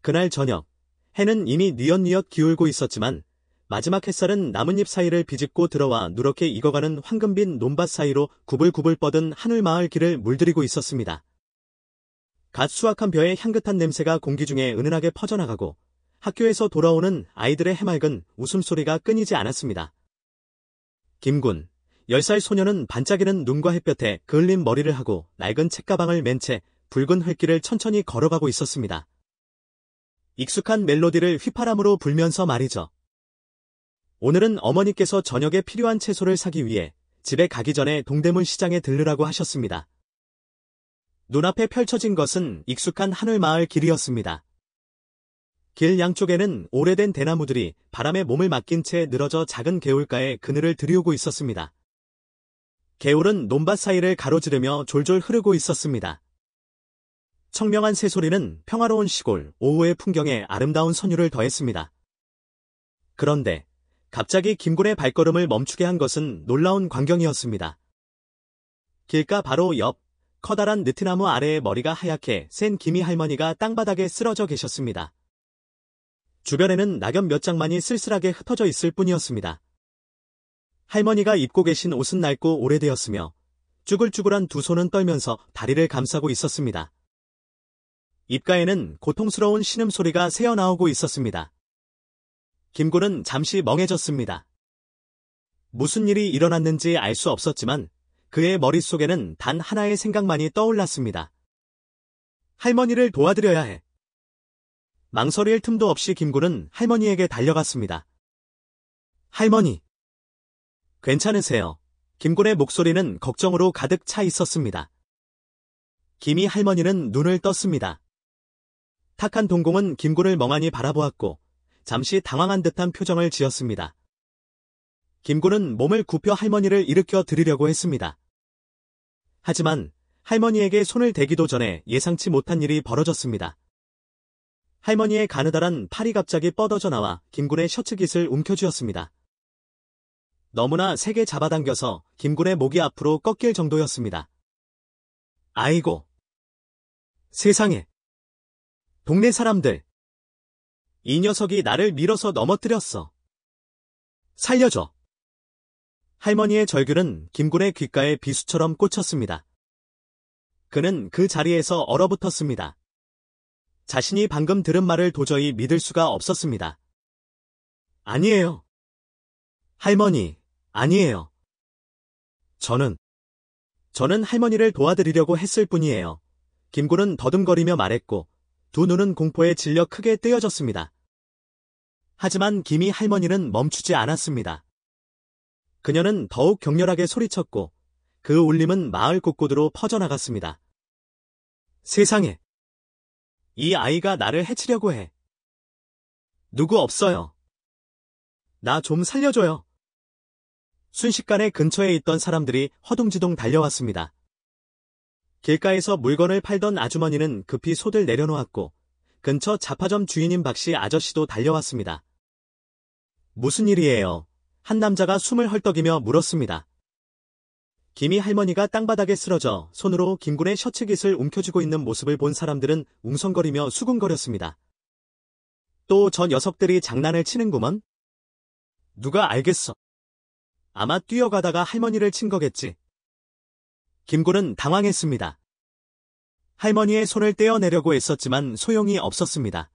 그날 저녁, 해는 이미 뉘엿뉘엿 기울고 있었지만 마지막 햇살은 나뭇잎 사이를 비집고 들어와 누렇게 익어가는 황금빛 논밭 사이로 구불구불 뻗은 하늘마을 길을 물들이고 있었습니다. 갓 수확한 벼의 향긋한 냄새가 공기 중에 은은하게 퍼져나가고 학교에서 돌아오는 아이들의 해맑은 웃음소리가 끊이지 않았습니다. 김군, 10살 소녀는 반짝이는 눈과 햇볕에 그을린 머리를 하고 낡은 책가방을 맨 채 붉은 흙길을 천천히 걸어가고 있었습니다. 익숙한 멜로디를 휘파람으로 불면서 말이죠. 오늘은 어머니께서 저녁에 필요한 채소를 사기 위해 집에 가기 전에 동대문 시장에 들르라고 하셨습니다. 눈앞에 펼쳐진 것은 익숙한 하늘마을 길이었습니다. 길 양쪽에는 오래된 대나무들이 바람에 몸을 맡긴 채 늘어져 작은 개울가에 그늘을 들이우고 있었습니다. 개울은 논밭 사이를 가로지르며 졸졸 흐르고 있었습니다. 청명한 새소리는 평화로운 시골 오후의 풍경에 아름다운 선율을 더했습니다. 그런데 갑자기 김군의 발걸음을 멈추게 한 것은 놀라운 광경이었습니다. 길가 바로 옆 커다란 느티나무 아래에 머리가 하얗게 센 김이 할머니가 땅바닥에 쓰러져 계셨습니다. 주변에는 낙엽 몇 장만이 쓸쓸하게 흩어져 있을 뿐이었습니다. 할머니가 입고 계신 옷은 낡고 오래되었으며 쭈글쭈글한 두 손은 떨면서 다리를 감싸고 있었습니다. 입가에는 고통스러운 신음소리가 새어나오고 있었습니다. 김군은 잠시 멍해졌습니다. 무슨 일이 일어났는지 알 수 없었지만 그의 머릿속에는 단 하나의 생각만이 떠올랐습니다. 할머니를 도와드려야 해. 망설일 틈도 없이 김군은 할머니에게 달려갔습니다. 할머니. 괜찮으세요? 김군의 목소리는 걱정으로 가득 차 있었습니다. 김이 할머니는 눈을 떴습니다. 탁한 동공은 김군을 멍하니 바라보았고 잠시 당황한 듯한 표정을 지었습니다. 김군은 몸을 굽혀 할머니를 일으켜 드리려고 했습니다. 하지만 할머니에게 손을 대기도 전에 예상치 못한 일이 벌어졌습니다. 할머니의 가느다란 팔이 갑자기 뻗어져 나와 김군의 셔츠깃을 움켜쥐었습니다. 너무나 세게 잡아당겨서 김군의 목이 앞으로 꺾일 정도였습니다. 아이고! 세상에! 동네 사람들! 이 녀석이 나를 밀어서 넘어뜨렸어. 살려줘! 할머니의 절규는 김군의 귓가에 비수처럼 꽂혔습니다. 그는 그 자리에서 얼어붙었습니다. 자신이 방금 들은 말을 도저히 믿을 수가 없었습니다. 아니에요. 할머니, 아니에요. 저는 할머니를 도와드리려고 했을 뿐이에요. 김군은 더듬거리며 말했고 두 눈은 공포에 질려 크게 뜨여졌습니다. 하지만 김이 할머니는 멈추지 않았습니다. 그녀는 더욱 격렬하게 소리쳤고 그 울림은 마을 곳곳으로 퍼져나갔습니다. 세상에! 이 아이가 나를 해치려고 해. 누구 없어요. 나 좀 살려줘요. 순식간에 근처에 있던 사람들이 허둥지둥 달려왔습니다. 길가에서 물건을 팔던 아주머니는 급히 솥을 내려놓았고 근처 잡화점 주인인 박씨 아저씨도 달려왔습니다. 무슨 일이에요? 한 남자가 숨을 헐떡이며 물었습니다. 김이 할머니가 땅바닥에 쓰러져 손으로 김군의 셔츠깃을 움켜쥐고 있는 모습을 본 사람들은 웅성거리며 수군거렸습니다. 또 저 녀석들이 장난을 치는구먼? 누가 알겠어. 아마 뛰어가다가 할머니를 친 거겠지. 김군은 당황했습니다. 할머니의 손을 떼어내려고 애썼지만 소용이 없었습니다.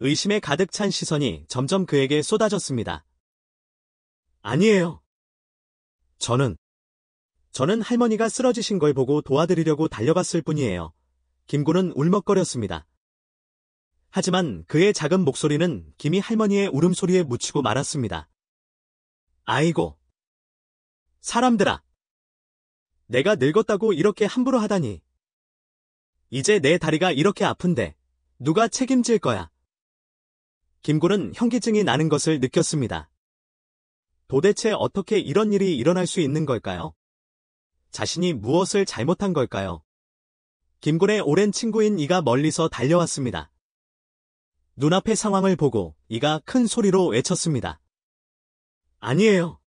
의심에 가득 찬 시선이 점점 그에게 쏟아졌습니다. 아니에요. 저는 할머니가 쓰러지신 걸 보고 도와드리려고 달려갔을 뿐이에요. 김군은 울먹거렸습니다. 하지만 그의 작은 목소리는 김이 할머니의 울음소리에 묻히고 말았습니다. 아이고! 사람들아! 내가 늙었다고 이렇게 함부로 하다니. 이제 내 다리가 이렇게 아픈데 누가 책임질 거야? 김군은 현기증이 나는 것을 느꼈습니다. 도대체 어떻게 이런 일이 일어날 수 있는 걸까요? 자신이 무엇을 잘못한 걸까요? 김군의 오랜 친구인 이가 멀리서 달려왔습니다. 눈앞의 상황을 보고 이가 큰 소리로 외쳤습니다. 아니에요.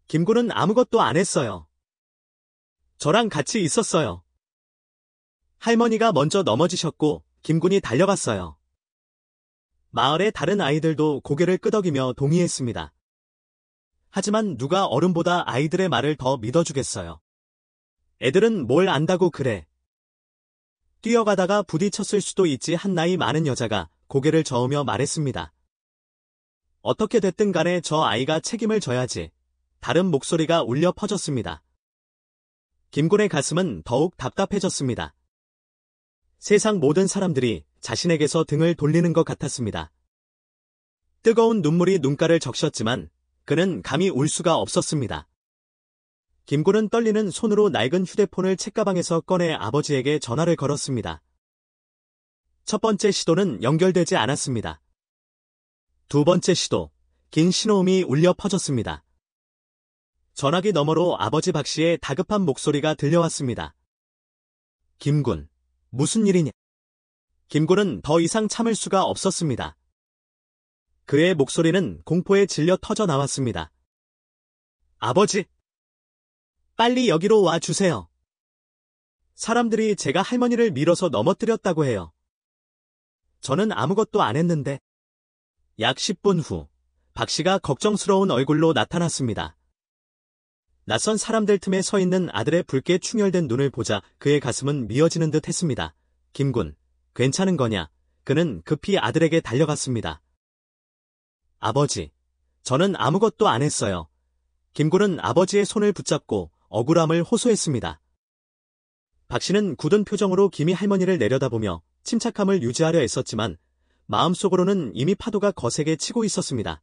김군은 아무것도 안 했어요. 저랑 같이 있었어요. 할머니가 먼저 넘어지셨고 김군이 달려갔어요. 마을의 다른 아이들도 고개를 끄덕이며 동의했습니다. 하지만 누가 어른보다 아이들의 말을 더 믿어주겠어요. 애들은 뭘 안다고 그래. 뛰어가다가 부딪혔을 수도 있지 한 나이 많은 여자가 고개를 저으며 말했습니다. 어떻게 됐든 간에 저 아이가 책임을 져야지. 다른 목소리가 울려 퍼졌습니다. 김군의 가슴은 더욱 답답해졌습니다. 세상 모든 사람들이 자신에게서 등을 돌리는 것 같았습니다. 뜨거운 눈물이 눈가를 적셨지만 그는 감히 울 수가 없었습니다. 김군은 떨리는 손으로 낡은 휴대폰을 책가방에서 꺼내 아버지에게 전화를 걸었습니다. 첫 번째 시도는 연결되지 않았습니다. 두 번째 시도, 긴 신호음이 울려 퍼졌습니다. 전화기 너머로 아버지 박 씨의 다급한 목소리가 들려왔습니다. 김군, 무슨 일이냐? 김군은 더 이상 참을 수가 없었습니다. 그의 목소리는 공포에 질려 터져 나왔습니다. 아버지! 빨리 여기로 와 주세요. 사람들이 제가 할머니를 밀어서 넘어뜨렸다고 해요. 저는 아무것도 안 했는데. 약 10분 후, 박 씨가 걱정스러운 얼굴로 나타났습니다. 낯선 사람들 틈에 서 있는 아들의 붉게 충혈된 눈을 보자 그의 가슴은 미어지는 듯 했습니다. 김군, 괜찮은 거냐? 그는 급히 아들에게 달려갔습니다. 아버지, 저는 아무것도 안 했어요. 김군은 아버지의 손을 붙잡고 억울함을 호소했습니다. 박 씨는 굳은 표정으로 김이 할머니를 내려다보며 침착함을 유지하려 애썼지만 마음속으로는 이미 파도가 거세게 치고 있었습니다.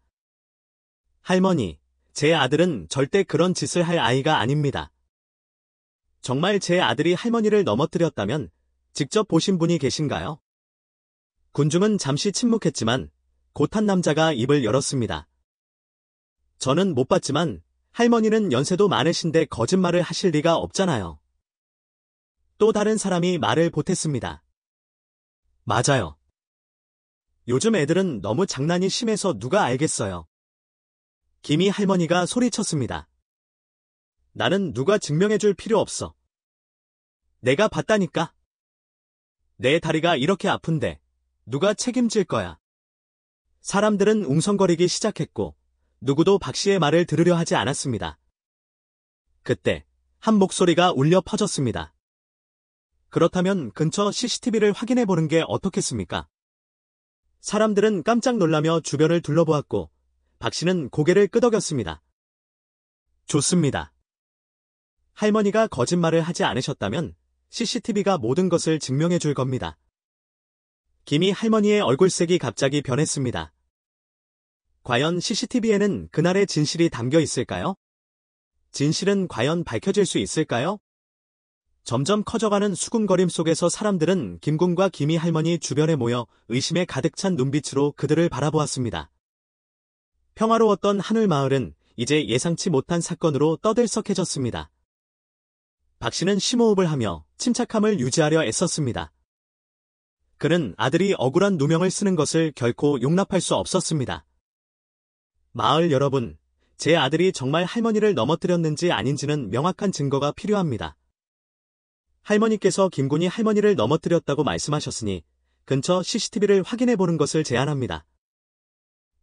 할머니, 제 아들은 절대 그런 짓을 할 아이가 아닙니다. 정말 제 아들이 할머니를 넘어뜨렸다면 직접 보신 분이 계신가요? 군중은 잠시 침묵했지만 곧 한 남자가 입을 열었습니다. 저는 못 봤지만 할머니는 연세도 많으신데 거짓말을 하실 리가 없잖아요. 또 다른 사람이 말을 보탰습니다. 맞아요. 요즘 애들은 너무 장난이 심해서 누가 알겠어요. 김이 할머니가 소리쳤습니다. 나는 누가 증명해줄 필요 없어. 내가 봤다니까. 내 다리가 이렇게 아픈데 누가 책임질 거야. 사람들은 웅성거리기 시작했고 누구도 박 씨의 말을 들으려 하지 않았습니다. 그때 한 목소리가 울려 퍼졌습니다. 그렇다면 근처 CCTV를 확인해보는 게 어떻겠습니까? 사람들은 깜짝 놀라며 주변을 둘러보았고 박 씨는 고개를 끄덕였습니다. 좋습니다. 할머니가 거짓말을 하지 않으셨다면 CCTV가 모든 것을 증명해 줄 겁니다. 김이 할머니의 얼굴색이 갑자기 변했습니다. 과연 CCTV에는 그날의 진실이 담겨 있을까요? 진실은 과연 밝혀질 수 있을까요? 점점 커져가는 수군거림 속에서 사람들은 김군과 김이 할머니 주변에 모여 의심에 가득 찬 눈빛으로 그들을 바라보았습니다. 평화로웠던 하늘마을은 이제 예상치 못한 사건으로 떠들썩해졌습니다. 박 씨는 심호흡을 하며 침착함을 유지하려 애썼습니다. 그는 아들이 억울한 누명을 쓰는 것을 결코 용납할 수 없었습니다. 마을 여러분, 제 아들이 정말 할머니를 넘어뜨렸는지 아닌지는 명확한 증거가 필요합니다. 할머니께서 김군이 할머니를 넘어뜨렸다고 말씀하셨으니 근처 CCTV를 확인해보는 것을 제안합니다.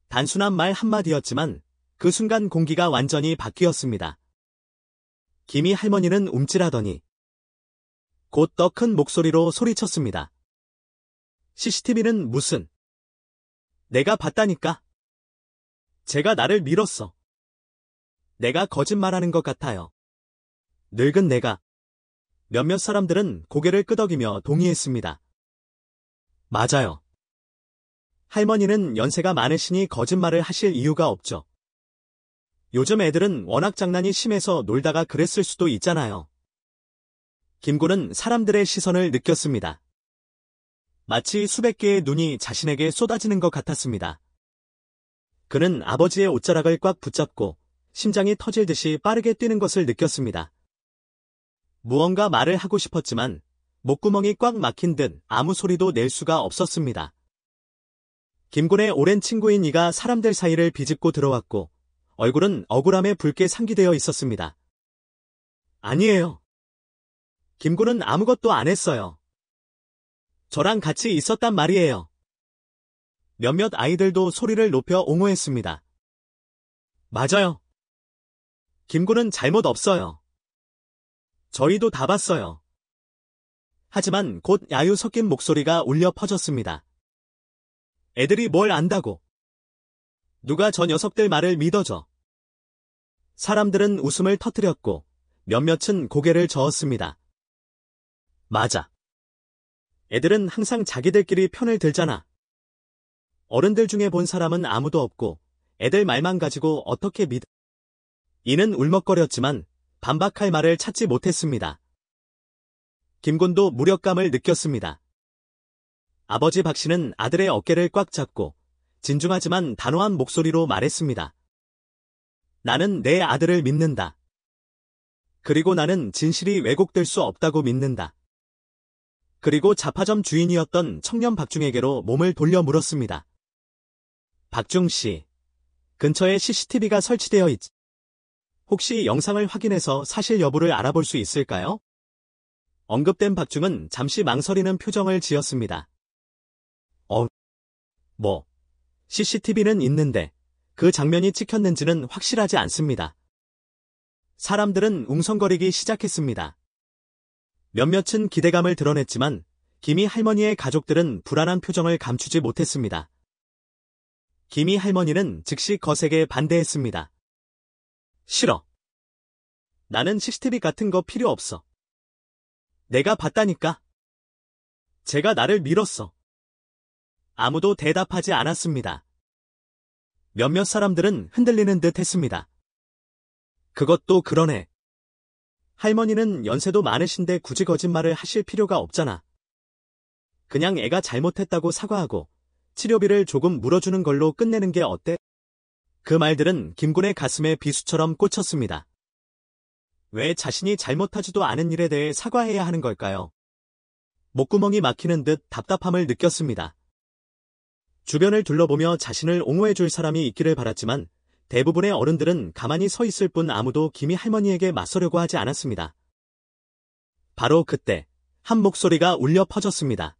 단순한 말 한마디였지만 그 순간 공기가 완전히 바뀌었습니다. 김이 할머니는 움찔하더니 곧 더 큰 목소리로 소리쳤습니다. CCTV는 무슨? 내가 봤다니까. 제가 나를 밀었어. 내가 거짓말하는 것 같아요. 늙은 내가. 몇몇 사람들은 고개를 끄덕이며 동의했습니다. 맞아요. 할머니는 연세가 많으시니 거짓말을 하실 이유가 없죠. 요즘 애들은 워낙 장난이 심해서 놀다가 그랬을 수도 있잖아요. 김군은 사람들의 시선을 느꼈습니다. 마치 수백 개의 눈이 자신에게 쏟아지는 것 같았습니다. 그는 아버지의 옷자락을 꽉 붙잡고 심장이 터질 듯이 빠르게 뛰는 것을 느꼈습니다. 무언가 말을 하고 싶었지만 목구멍이 꽉 막힌 듯 아무 소리도 낼 수가 없었습니다. 김군의 오랜 친구인 이가 사람들 사이를 비집고 들어왔고 얼굴은 억울함에 붉게 상기되어 있었습니다. 아니에요. 김군은 아무것도 안 했어요. 저랑 같이 있었단 말이에요. 몇몇 아이들도 소리를 높여 옹호했습니다. 맞아요. 김군은 잘못 없어요. 저희도 다 봤어요. 하지만 곧 야유 섞인 목소리가 울려 퍼졌습니다. 애들이 뭘 안다고. 누가 저 녀석들 말을 믿어줘. 사람들은 웃음을 터뜨렸고 몇몇은 고개를 저었습니다. 맞아. 애들은 항상 자기들끼리 편을 들잖아. 어른들 중에 본 사람은 아무도 없고 애들 말만 가지고 어떻게 믿... 이는 울먹거렸지만 반박할 말을 찾지 못했습니다. 김군도 무력감을 느꼈습니다. 아버지 박 씨는 아들의 어깨를 꽉 잡고 진중하지만 단호한 목소리로 말했습니다. 나는 내 아들을 믿는다. 그리고 나는 진실이 왜곡될 수 없다고 믿는다. 그리고 잡화점 주인이었던 청년 박중에게로 몸을 돌려 물었습니다. 박중 씨, 근처에 CCTV가 설치되어 있지. 혹시 영상을 확인해서 사실 여부를 알아볼 수 있을까요? 언급된 박중은 잠시 망설이는 표정을 지었습니다. CCTV는 있는데 그 장면이 찍혔는지는 확실하지 않습니다. 사람들은 웅성거리기 시작했습니다. 몇몇은 기대감을 드러냈지만 김이 할머니의 가족들은 불안한 표정을 감추지 못했습니다. 김이 할머니는 즉시 거세게 반대했습니다. 싫어. 나는 CCTV 같은 거 필요 없어. 내가 봤다니까. 제가 나를 밀었어. 아무도 대답하지 않았습니다. 몇몇 사람들은 흔들리는 듯 했습니다. 그것도 그러네. 할머니는 연세도 많으신데 굳이 거짓말을 하실 필요가 없잖아. 그냥 애가 잘못했다고 사과하고 치료비를 조금 물어주는 걸로 끝내는 게 어때? 그 말들은 김군의 가슴에 비수처럼 꽂혔습니다. 왜 자신이 잘못하지도 않은 일에 대해 사과해야 하는 걸까요? 목구멍이 막히는 듯 답답함을 느꼈습니다. 주변을 둘러보며 자신을 옹호해줄 사람이 있기를 바랐지만 대부분의 어른들은 가만히 서 있을 뿐 아무도 김이 할머니에게 맞서려고 하지 않았습니다. 바로 그때 한 목소리가 울려 퍼졌습니다.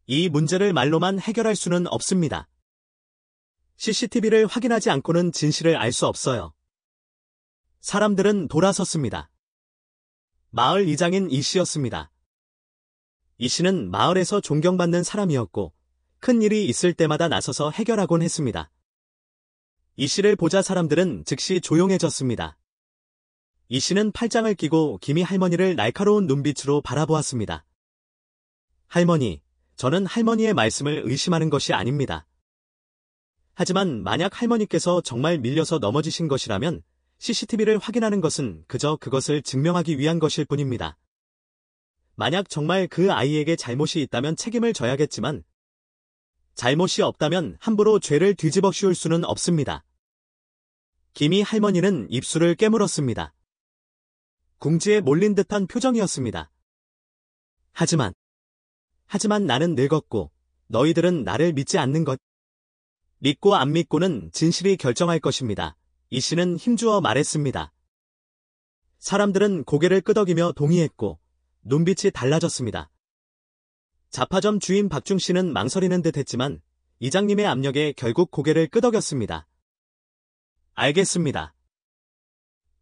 이 문제를 말로만 해결할 수는 없습니다. CCTV를 확인하지 않고는 진실을 알 수 없어요. 사람들은 돌아섰습니다. 마을 이장인 이 씨였습니다. 이 씨는 마을에서 존경받는 사람이었고 큰 일이 있을 때마다 나서서 해결하곤 했습니다. 이 씨를 보자 사람들은 즉시 조용해졌습니다. 이 씨는 팔짱을 끼고 김이 할머니를 날카로운 눈빛으로 바라보았습니다. 할머니, 저는 할머니의 말씀을 의심하는 것이 아닙니다. 하지만 만약 할머니께서 정말 밀려서 넘어지신 것이라면 CCTV를 확인하는 것은 그저 그것을 증명하기 위한 것일 뿐입니다. 만약 정말 그 아이에게 잘못이 있다면 책임을 져야겠지만 잘못이 없다면 함부로 죄를 뒤집어 씌울 수는 없습니다. 김이 할머니는 입술을 깨물었습니다. 궁지에 몰린 듯한 표정이었습니다. 하지만 나는 늙었고 너희들은 나를 믿지 않는 것. 믿고 안 믿고는 진실이 결정할 것입니다. 이 씨는 힘주어 말했습니다. 사람들은 고개를 끄덕이며 동의했고 눈빛이 달라졌습니다. 잡화점 주인 박중 씨는 망설이는 듯 했지만 이장님의 압력에 결국 고개를 끄덕였습니다. 알겠습니다.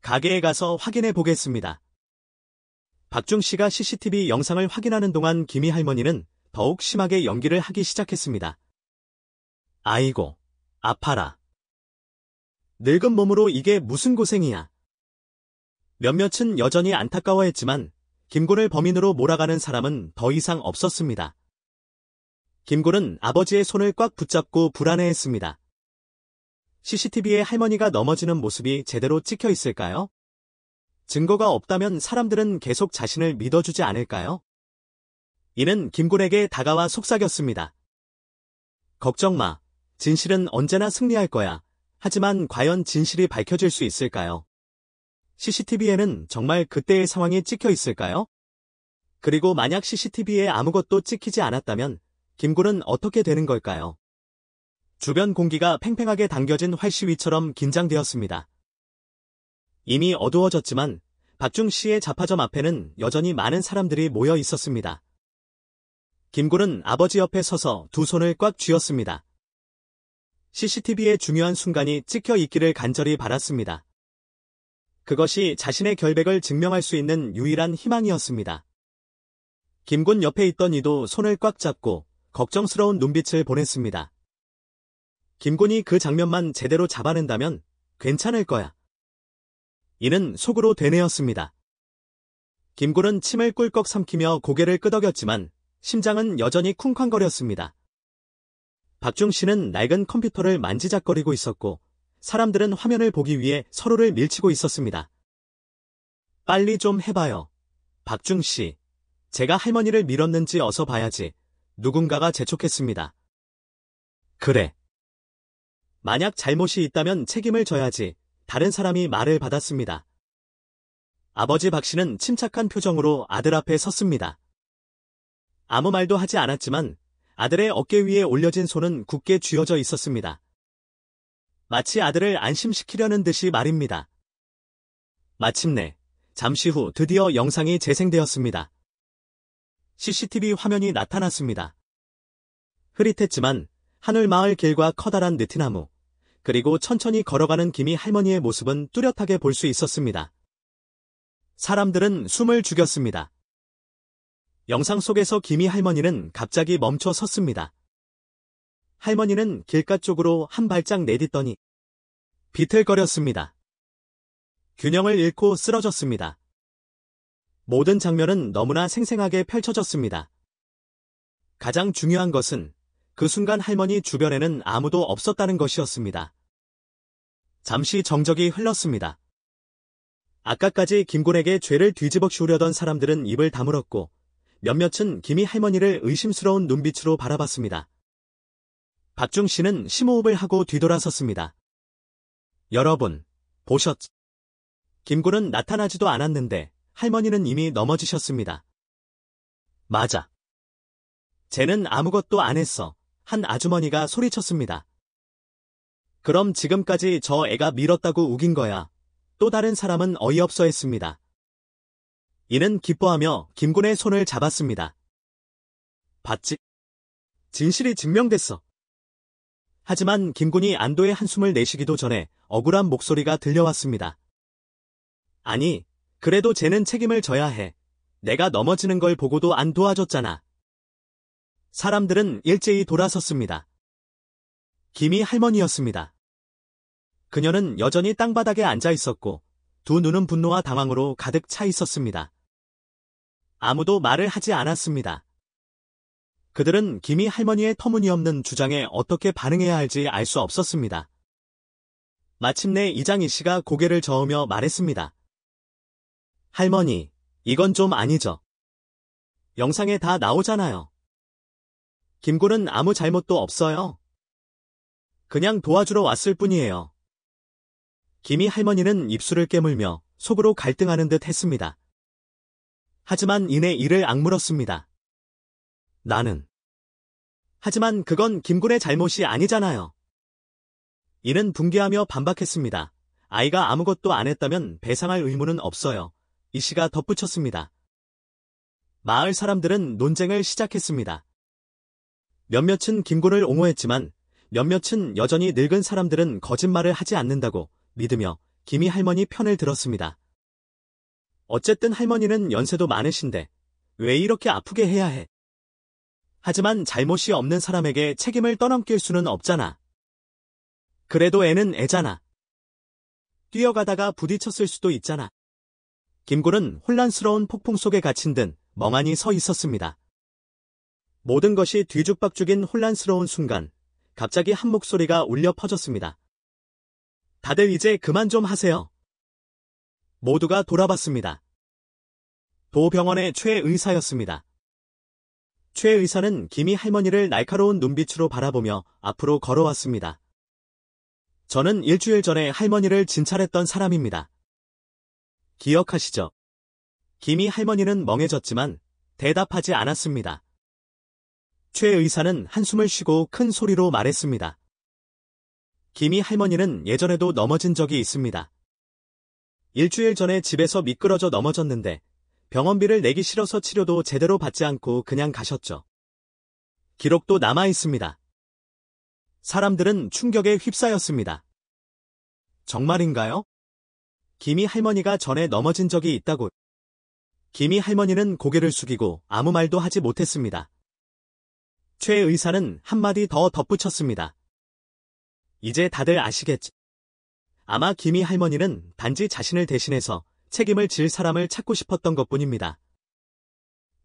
가게에 가서 확인해 보겠습니다. 박중 씨가 CCTV 영상을 확인하는 동안 김이 할머니는 더욱 심하게 연기를 하기 시작했습니다. 아이고, 아파라. 늙은 몸으로 이게 무슨 고생이야. 몇몇은 여전히 안타까워했지만 김군을 범인으로 몰아가는 사람은 더 이상 없었습니다. 김군은 아버지의 손을 꽉 붙잡고 불안해했습니다. CCTV에 할머니가 넘어지는 모습이 제대로 찍혀 있을까요? 증거가 없다면 사람들은 계속 자신을 믿어주지 않을까요? 이는 김군에게 다가와 속삭였습니다. 걱정 마. 진실은 언제나 승리할 거야. 하지만 과연 진실이 밝혀질 수 있을까요? CCTV에는 정말 그때의 상황이 찍혀 있을까요? 그리고 만약 CCTV에 아무것도 찍히지 않았다면 김군은 어떻게 되는 걸까요? 주변 공기가 팽팽하게 당겨진 활시위처럼 긴장되었습니다. 이미 어두워졌지만 박중 씨의 잡화점 앞에는 여전히 많은 사람들이 모여 있었습니다. 김군은 아버지 옆에 서서 두 손을 꽉 쥐었습니다. CCTV의 중요한 순간이 찍혀 있기를 간절히 바랐습니다. 그것이 자신의 결백을 증명할 수 있는 유일한 희망이었습니다. 김군 옆에 있던 이도 손을 꽉 잡고 걱정스러운 눈빛을 보냈습니다. 김군이 그 장면만 제대로 잡아낸다면 괜찮을 거야. 이는 속으로 되뇌었습니다. 김군은 침을 꿀꺽 삼키며 고개를 끄덕였지만 심장은 여전히 쿵쾅거렸습니다. 박중 씨는 낡은 컴퓨터를 만지작거리고 있었고 사람들은 화면을 보기 위해 서로를 밀치고 있었습니다. 빨리 좀 해봐요. 박중 씨. 제가 할머니를 밀었는지 어서 봐야지. 누군가가 재촉했습니다. 그래. 만약 잘못이 있다면 책임을 져야지. 다른 사람이 말을 받았습니다. 아버지 박 씨는 침착한 표정으로 아들 앞에 섰습니다. 아무 말도 하지 않았지만 아들의 어깨 위에 올려진 손은 굳게 쥐어져 있었습니다. 마치 아들을 안심시키려는 듯이 말입니다. 마침내 잠시 후 드디어 영상이 재생되었습니다. CCTV 화면이 나타났습니다. 흐릿했지만 하늘마을 길과 커다란 느티나무, 그리고 천천히 걸어가는 김이 할머니의 모습은 뚜렷하게 볼 수 있었습니다. 사람들은 숨을 죽였습니다. 영상 속에서 김이 할머니는 갑자기 멈춰 섰습니다. 할머니는 길가 쪽으로 한 발짝 내딛더니 비틀거렸습니다. 균형을 잃고 쓰러졌습니다. 모든 장면은 너무나 생생하게 펼쳐졌습니다. 가장 중요한 것은 그 순간 할머니 주변에는 아무도 없었다는 것이었습니다. 잠시 정적이 흘렀습니다. 아까까지 김군에게 죄를 뒤집어 씌우려던 사람들은 입을 다물었고 몇몇은 김이 할머니를 의심스러운 눈빛으로 바라봤습니다. 박중 씨는 심호흡을 하고 뒤돌아섰습니다. 여러분, 보셨죠? 김군은 나타나지도 않았는데 할머니는 이미 넘어지셨습니다. 맞아. 쟤는 아무것도 안 했어. 한 아주머니가 소리쳤습니다. 그럼 지금까지 저 애가 밀었다고 우긴 거야. 또 다른 사람은 어이없어 했습니다. 이는 기뻐하며 김군의 손을 잡았습니다. 봤지? 진실이 증명됐어. 하지만 김군이 안도의 한숨을 내쉬기도 전에 억울한 목소리가 들려왔습니다. 아니, 그래도 쟤는 책임을 져야 해. 내가 넘어지는 걸 보고도 안 도와줬잖아. 사람들은 일제히 돌아섰습니다. 김이 할머니였습니다. 그녀는 여전히 땅바닥에 앉아 있었고 두 눈은 분노와 당황으로 가득 차 있었습니다. 아무도 말을 하지 않았습니다. 그들은 김이 할머니의 터무니없는 주장에 어떻게 반응해야 할지 알 수 없었습니다. 마침내 이장희 씨가 고개를 저으며 말했습니다. 할머니, 이건 좀 아니죠. 영상에 다 나오잖아요. 김군은 아무 잘못도 없어요. 그냥 도와주러 왔을 뿐이에요. 김이 할머니는 입술을 깨물며 속으로 갈등하는 듯 했습니다. 하지만 이내 이를 악물었습니다. 나는. 하지만 그건 김군의 잘못이 아니잖아요. 이는 붕괴하며 반박했습니다. 아이가 아무것도 안 했다면 배상할 의무는 없어요. 이 씨가 덧붙였습니다. 마을 사람들은 논쟁을 시작했습니다. 몇몇은 김군을 옹호했지만 몇몇은 여전히 늙은 사람들은 거짓말을 하지 않는다고 믿으며 김이 할머니 편을 들었습니다. 어쨌든 할머니는 연세도 많으신데 왜 이렇게 아프게 해야 해? 하지만 잘못이 없는 사람에게 책임을 떠넘길 수는 없잖아. 그래도 애는 애잖아. 뛰어가다가 부딪혔을 수도 있잖아. 김군은 혼란스러운 폭풍 속에 갇힌 듯 멍하니 서 있었습니다. 모든 것이 뒤죽박죽인 혼란스러운 순간 갑자기 한 목소리가 울려 퍼졌습니다. 다들 이제 그만 좀 하세요. 모두가 돌아봤습니다. 도병원의 최 의사였습니다. 최 의사는 김이 할머니를 날카로운 눈빛으로 바라보며 앞으로 걸어왔습니다. 저는 일주일 전에 할머니를 진찰했던 사람입니다. 기억하시죠? 김이 할머니는 멍해졌지만 대답하지 않았습니다. 최 의사는 한숨을 쉬고 큰 소리로 말했습니다. 김이 할머니는 예전에도 넘어진 적이 있습니다. 일주일 전에 집에서 미끄러져 넘어졌는데 병원비를 내기 싫어서 치료도 제대로 받지 않고 그냥 가셨죠. 기록도 남아 있습니다. 사람들은 충격에 휩싸였습니다. 정말인가요? 김이 할머니가 전에 넘어진 적이 있다고. 김이 할머니는 고개를 숙이고 아무 말도 하지 못했습니다. 최 의사는 한마디 더 덧붙였습니다. 이제 다들 아시겠지? 아마 김이 할머니는 단지 자신을 대신해서 책임을 질 사람을 찾고 싶었던 것뿐입니다.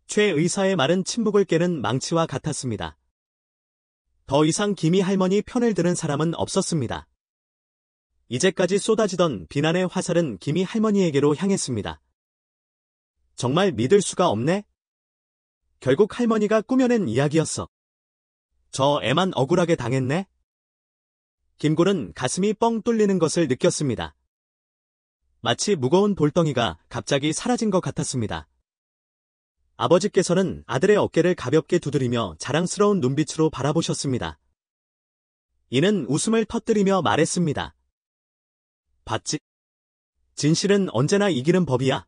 최 의사의 말은 침묵을 깨는 망치와 같았습니다. 더 이상 김이 할머니 편을 드는 사람은 없었습니다. 이제까지 쏟아지던 비난의 화살은 김이 할머니에게로 향했습니다. 정말 믿을 수가 없네? 결국 할머니가 꾸며낸 이야기였어. 저 애만 억울하게 당했네? 김굴은 가슴이 뻥 뚫리는 것을 느꼈습니다. 마치 무거운 돌덩이가 갑자기 사라진 것 같았습니다. 아버지께서는 아들의 어깨를 가볍게 두드리며 자랑스러운 눈빛으로 바라보셨습니다. 이는 웃음을 터뜨리며 말했습니다. 봤지? 진실은 언제나 이기는 법이야.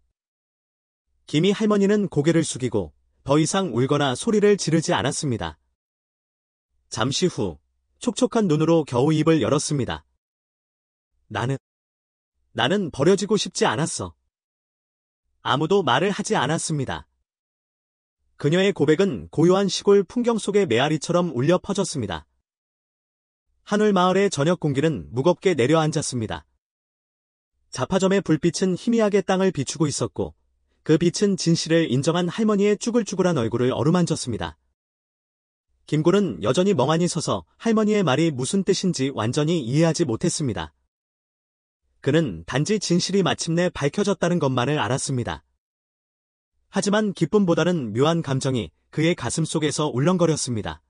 김이 할머니는 고개를 숙이고 더 이상 울거나 소리를 지르지 않았습니다. 잠시 후 촉촉한 눈으로 겨우 입을 열었습니다. 나는 버려지고 싶지 않았어. 아무도 말을 하지 않았습니다. 그녀의 고백은 고요한 시골 풍경 속의 메아리처럼 울려 퍼졌습니다. 한울 마을의 저녁 공기는 무겁게 내려앉았습니다. 잡화점의 불빛은 희미하게 땅을 비추고 있었고 그 빛은 진실을 인정한 할머니의 쭈글쭈글한 얼굴을 어루만졌습니다. 김굴은 여전히 멍하니 서서 할머니의 말이 무슨 뜻인지 완전히 이해하지 못했습니다. 그는 단지 진실이 마침내 밝혀졌다는 것만을 알았습니다. 하지만 기쁨보다는 묘한 감정이 그의 가슴 속에서 울렁거렸습니다.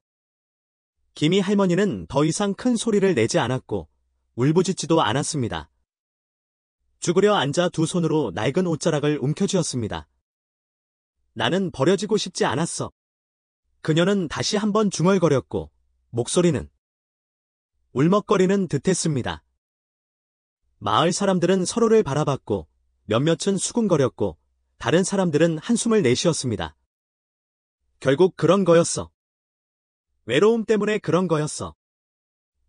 김이 할머니는 더 이상 큰 소리를 내지 않았고 울부짖지도 않았습니다. 쭈그려 앉아 두 손으로 낡은 옷자락을 움켜쥐었습니다. 나는 버려지고 싶지 않았어. 그녀는 다시 한번 중얼거렸고 목소리는 울먹거리는 듯했습니다. 마을 사람들은 서로를 바라봤고 몇몇은 수군거렸고 다른 사람들은 한숨을 내쉬었습니다. 결국 그런 거였어. 외로움 때문에 그런 거였어.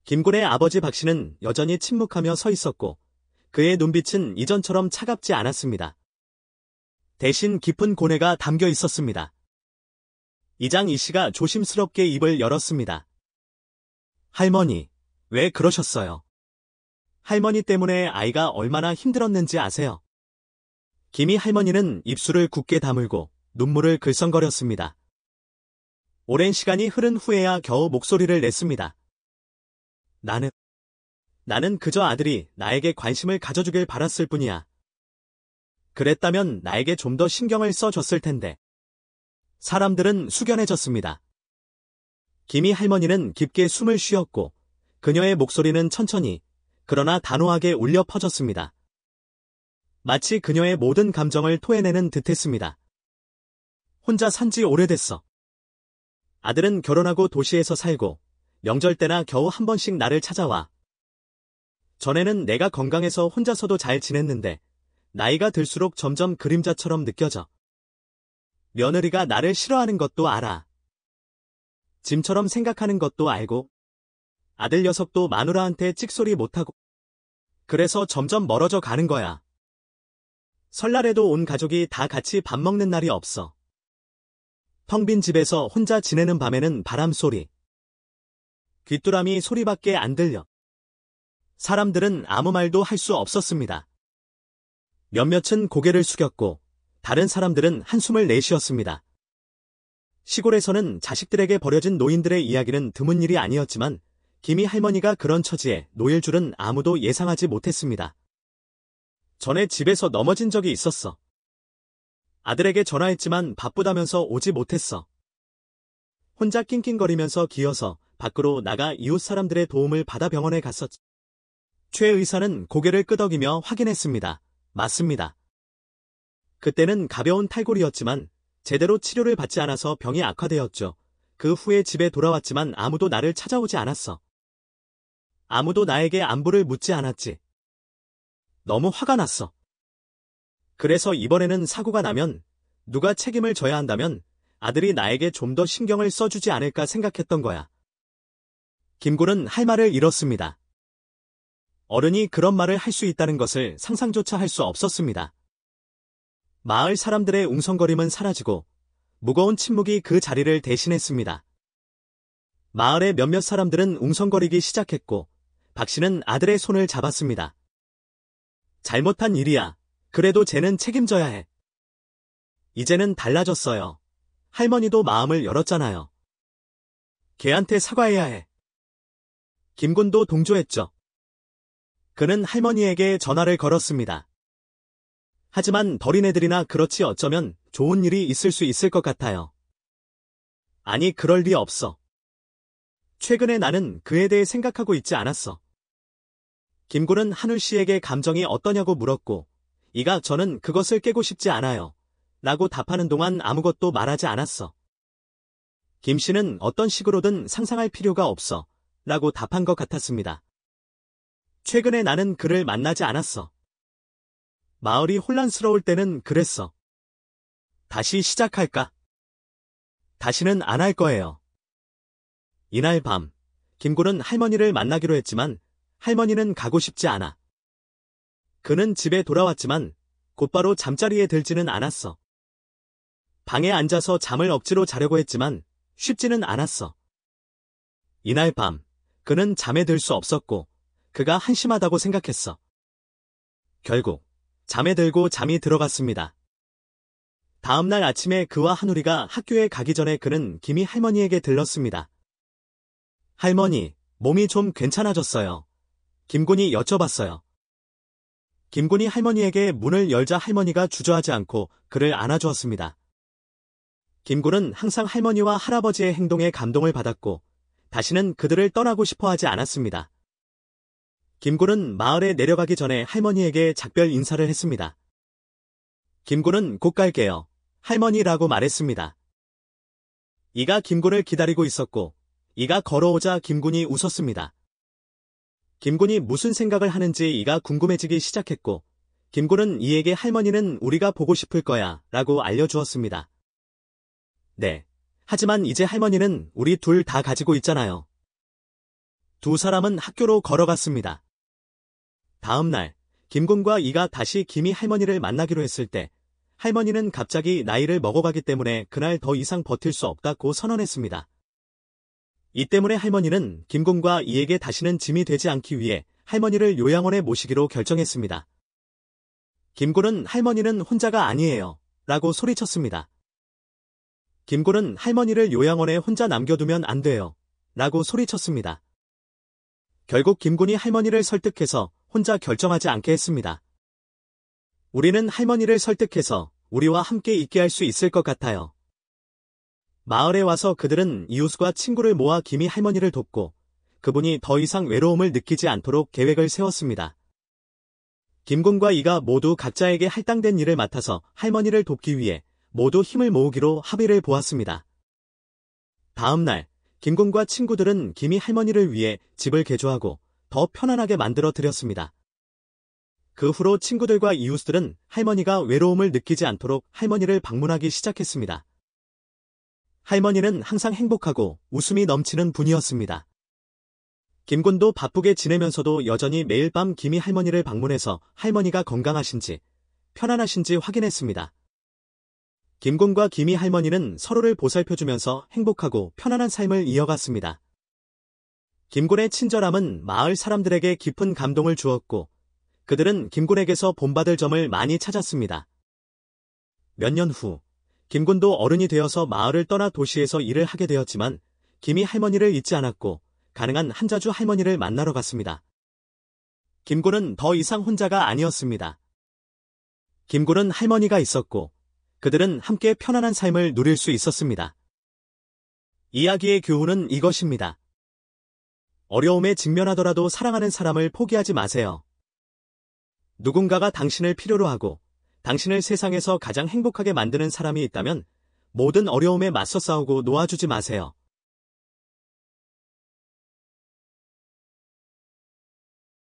김굴의 아버지 박 씨는 여전히 침묵하며 서 있었고 그의 눈빛은 이전처럼 차갑지 않았습니다. 대신 깊은 고뇌가 담겨 있었습니다. 이장 이 씨가 조심스럽게 입을 열었습니다. 할머니, 왜 그러셨어요? 할머니 때문에 아이가 얼마나 힘들었는지 아세요? 김이 할머니는 입술을 굳게 다물고 눈물을 글썽거렸습니다. 오랜 시간이 흐른 후에야 겨우 목소리를 냈습니다. 나는 그저 아들이 나에게 관심을 가져주길 바랐을 뿐이야. 그랬다면 나에게 좀 더 신경을 써줬을 텐데. 사람들은 숙연해졌습니다. 김이 할머니는 깊게 숨을 쉬었고 그녀의 목소리는 천천히 그러나 단호하게 울려 퍼졌습니다. 마치 그녀의 모든 감정을 토해내는 듯했습니다. 혼자 산 지 오래됐어. 아들은 결혼하고 도시에서 살고 명절 때나 겨우 한 번씩 나를 찾아와. 전에는 내가 건강해서 혼자서도 잘 지냈는데 나이가 들수록 점점 그림자처럼 느껴져. 며느리가 나를 싫어하는 것도 알아. 짐처럼 생각하는 것도 알고 아들 녀석도 마누라한테 찍소리 못하고 그래서 점점 멀어져 가는 거야. 설날에도 온 가족이 다 같이 밥 먹는 날이 없어. 텅 빈 집에서 혼자 지내는 밤에는 바람소리, 귀뚜라미 소리밖에 안 들려. 사람들은 아무 말도 할 수 없었습니다. 몇몇은 고개를 숙였고 다른 사람들은 한숨을 내쉬었습니다. 시골에서는 자식들에게 버려진 노인들의 이야기는 드문 일이 아니었지만 김이 할머니가 그런 처지에 놓일 줄은 아무도 예상하지 못했습니다. 전에 집에서 넘어진 적이 있었어. 아들에게 전화했지만 바쁘다면서 오지 못했어. 혼자 낑낑거리면서 기어서 밖으로 나가 이웃 사람들의 도움을 받아 병원에 갔었지. 최 의사는 고개를 끄덕이며 확인했습니다. 맞습니다. 그때는 가벼운 탈골이었지만 제대로 치료를 받지 않아서 병이 악화되었죠. 그 후에 집에 돌아왔지만 아무도 나를 찾아오지 않았어. 아무도 나에게 안부를 묻지 않았지. 너무 화가 났어. 그래서 이번에는 사고가 나면 누가 책임을 져야 한다면 아들이 나에게 좀 더 신경을 써주지 않을까 생각했던 거야. 김군은 할 말을 잃었습니다. 어른이 그런 말을 할 수 있다는 것을 상상조차 할 수 없었습니다. 마을 사람들의 웅성거림은 사라지고 무거운 침묵이 그 자리를 대신했습니다. 마을의 몇몇 사람들은 웅성거리기 시작했고 박 씨는 아들의 손을 잡았습니다. 잘못한 일이야. 그래도 쟤는 책임져야 해. 이제는 달라졌어요. 할머니도 마음을 열었잖아요. 걔한테 사과해야 해. 김군도 동조했죠. 그는 할머니에게 전화를 걸었습니다. 하지만 어린애들이나 그렇지 어쩌면 좋은 일이 있을 수 있을 것 같아요. 아니, 그럴 리 없어. 최근에 나는 그에 대해 생각하고 있지 않았어. 김군은 한울 씨에게 감정이 어떠냐고 물었고, 이가 저는 그것을 깨고 싶지 않아요. 라고 답하는 동안 아무것도 말하지 않았어. 김 씨는 어떤 식으로든 상상할 필요가 없어. 라고 답한 것 같았습니다. 최근에 나는 그를 만나지 않았어. 마을이 혼란스러울 때는 그랬어. 다시 시작할까? 다시는 안 할 거예요. 이날 밤, 김군은 할머니를 만나기로 했지만 할머니는 가고 싶지 않아. 그는 집에 돌아왔지만 곧바로 잠자리에 들지는 않았어. 방에 앉아서 잠을 억지로 자려고 했지만 쉽지는 않았어. 이날 밤, 그는 잠에 들 수 없었고 그가 한심하다고 생각했어. 결국 잠에 들고 잠이 들어갔습니다. 다음날 아침에 그와 한우리가 학교에 가기 전에 그는 김이 할머니에게 들렀습니다. 할머니, 몸이 좀 괜찮아졌어요. 김군이 여쭤봤어요. 김군이 할머니에게 문을 열자 할머니가 주저하지 않고 그를 안아주었습니다. 김군은 항상 할머니와 할아버지의 행동에 감동을 받았고 다시는 그들을 떠나고 싶어 하지 않았습니다. 김군은 마을에 내려가기 전에 할머니에게 작별 인사를 했습니다. 김군은 곧 갈게요. 할머니라고 말했습니다. 이가 김군을 기다리고 있었고 이가 걸어오자 김군이 웃었습니다. 김군이 무슨 생각을 하는지 이가 궁금해지기 시작했고 김군은 이에게 할머니는 우리가 보고 싶을 거야 라고 알려주었습니다. 네. 하지만 이제 할머니는 우리 둘 다 가지고 있잖아요. 두 사람은 학교로 걸어갔습니다. 다음 날, 김군과 이가 다시 김이 할머니를 만나기로 했을 때 할머니는 갑자기 나이를 먹어가기 때문에 그날 더 이상 버틸 수 없다고 선언했습니다. 이 때문에 할머니는 김군과 이에게 다시는 짐이 되지 않기 위해 할머니를 요양원에 모시기로 결정했습니다. 김군은 할머니는 혼자가 아니에요. 라고 소리쳤습니다. 김군은 할머니를 요양원에 혼자 남겨두면 안 돼요. 라고 소리쳤습니다. 결국 김군이 할머니를 설득해서 혼자 결정하지 않게 했습니다. 우리는 할머니를 설득해서 우리와 함께 있게 할 수 있을 것 같아요. 마을에 와서 그들은 이웃과 친구를 모아 김이 할머니를 돕고 그분이 더 이상 외로움을 느끼지 않도록 계획을 세웠습니다. 김군과 이가 모두 각자에게 할당된 일을 맡아서 할머니를 돕기 위해 모두 힘을 모으기로 합의를 보았습니다. 다음 날, 김군과 친구들은 김이 할머니를 위해 집을 개조하고 더 편안하게 만들어 드렸습니다. 그 후로 친구들과 이웃들은 할머니가 외로움을 느끼지 않도록 할머니를 방문하기 시작했습니다. 할머니는 항상 행복하고 웃음이 넘치는 분이었습니다. 김군도 바쁘게 지내면서도 여전히 매일 밤 김이 할머니를 방문해서 할머니가 건강하신지, 편안하신지 확인했습니다. 김군과 김이 할머니는 서로를 보살펴주면서 행복하고 편안한 삶을 이어갔습니다. 김군의 친절함은 마을 사람들에게 깊은 감동을 주었고 그들은 김군에게서 본받을 점을 많이 찾았습니다. 몇 년 후, 김군도 어른이 되어서 마을을 떠나 도시에서 일을 하게 되었지만 김이 할머니를 잊지 않았고 가능한 한자주 할머니를 만나러 갔습니다. 김군은 더 이상 혼자가 아니었습니다. 김군은 할머니가 있었고 그들은 함께 편안한 삶을 누릴 수 있었습니다. 이야기의 교훈은 이것입니다. 어려움에 직면하더라도 사랑하는 사람을 포기하지 마세요. 누군가가 당신을 필요로 하고 당신을 세상에서 가장 행복하게 만드는 사람이 있다면 모든 어려움에 맞서 싸우고 놓아주지 마세요.